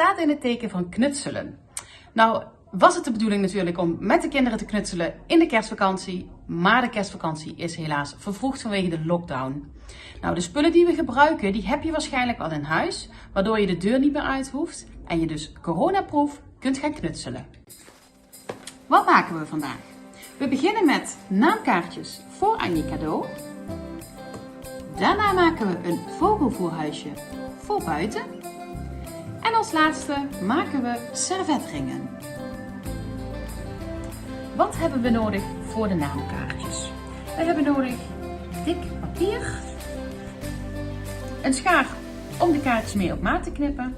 staat in het teken van knutselen. Nou, was het de bedoeling natuurlijk om met de kinderen te knutselen in de kerstvakantie, maar de kerstvakantie is helaas vervroegd vanwege de lockdown. Nou, de spullen die we gebruiken, die heb je waarschijnlijk al in huis, waardoor je de deur niet meer uit hoeft en je dus coronaproof kunt gaan knutselen. Wat maken we vandaag? We beginnen met naamkaartjes voor Annie cadeau. Daarna maken we een vogelvoerhuisje voor buiten. En als laatste maken we servetringen. Wat hebben we nodig voor de naamkaartjes? We hebben nodig dik papier, een schaar om de kaartjes mee op maat te knippen,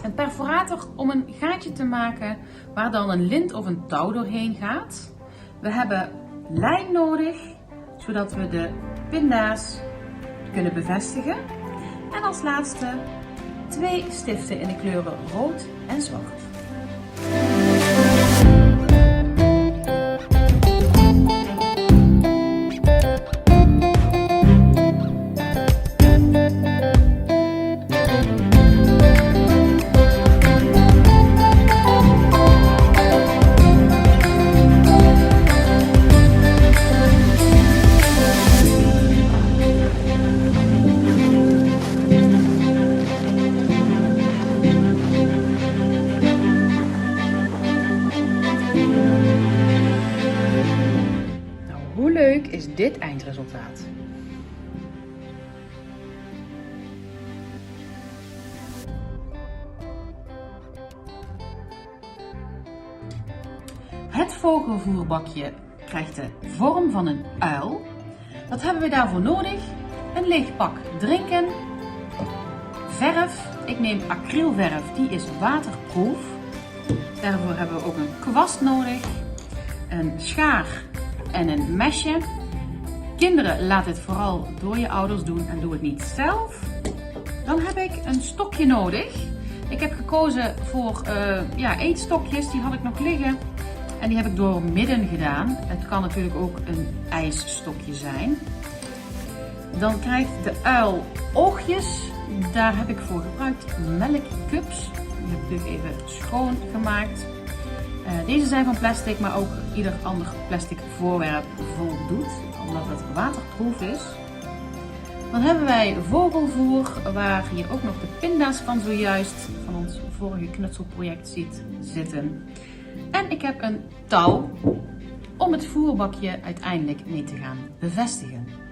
een perforator om een gaatje te maken waar dan een lint of een touw doorheen gaat. We hebben lijm nodig, zodat we de pinda's kunnen bevestigen. En als laatste 2 stiften in de kleuren rood en zwart. Hoe leuk is dit eindresultaat? Het vogelvoerbakje krijgt de vorm van een uil. Wat hebben we daarvoor nodig? Een leeg pak drinken, verf. Ik neem acrylverf, die is waterproof. Daarvoor hebben we ook een kwast nodig, een schaar en een mesje. Kinderen, laat dit vooral door je ouders doen en doe het niet zelf. Dan heb ik een stokje nodig. Ik heb gekozen voor eetstokjes, die had ik nog liggen. En die heb ik door midden gedaan. Het kan natuurlijk ook een ijsstokje zijn. Dan krijgt de uil oogjes. Daar heb ik voor gebruikt melkcups. Die heb ik natuurlijk even schoongemaakt. Deze zijn van plastic, maar ook ieder ander plastic voorwerp voldoet, omdat het waterproof is. Dan hebben wij vogelvoer, waar je ook nog de pinda's van zojuist van ons vorige knutselproject ziet zitten. En ik heb een touw om het voerbakje uiteindelijk mee te gaan bevestigen.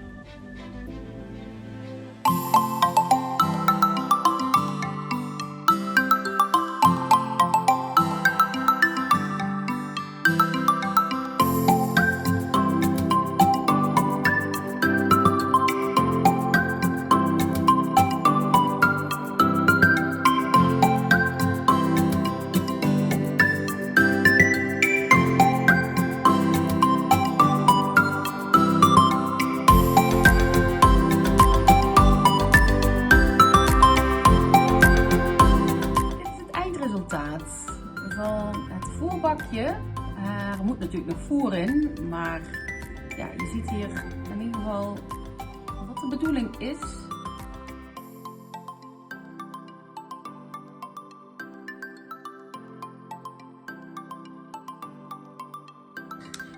Van het voerbakje. Er moet natuurlijk nog voer in, maar ja, je ziet hier in ieder geval wat de bedoeling is.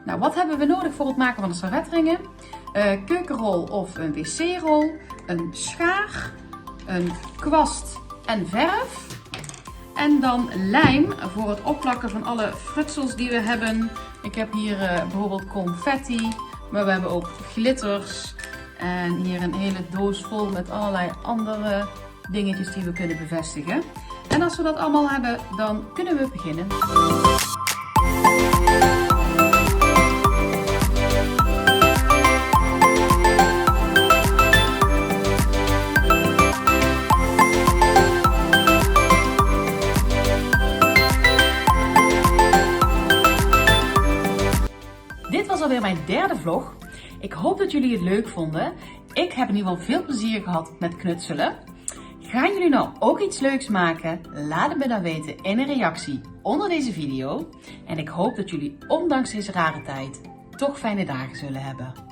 Nou, wat hebben we nodig voor het maken van de servetringen? Keukenrol of een wc-rol, een schaar, een kwast en verf. En dan lijm voor het opplakken van alle frutsels die we hebben. Ik heb hier bijvoorbeeld confetti, maar we hebben ook glitters. En hier een hele doos vol met allerlei andere dingetjes die we kunnen bevestigen. En als we dat allemaal hebben, dan kunnen we beginnen. Dit was alweer mijn derde vlog. Ik hoop dat jullie het leuk vonden. Ik heb in ieder geval veel plezier gehad met knutselen. Gaan jullie nou ook iets leuks maken? Laat het me dan weten in een reactie onder deze video. En ik hoop dat jullie ondanks deze rare tijd toch fijne dagen zullen hebben.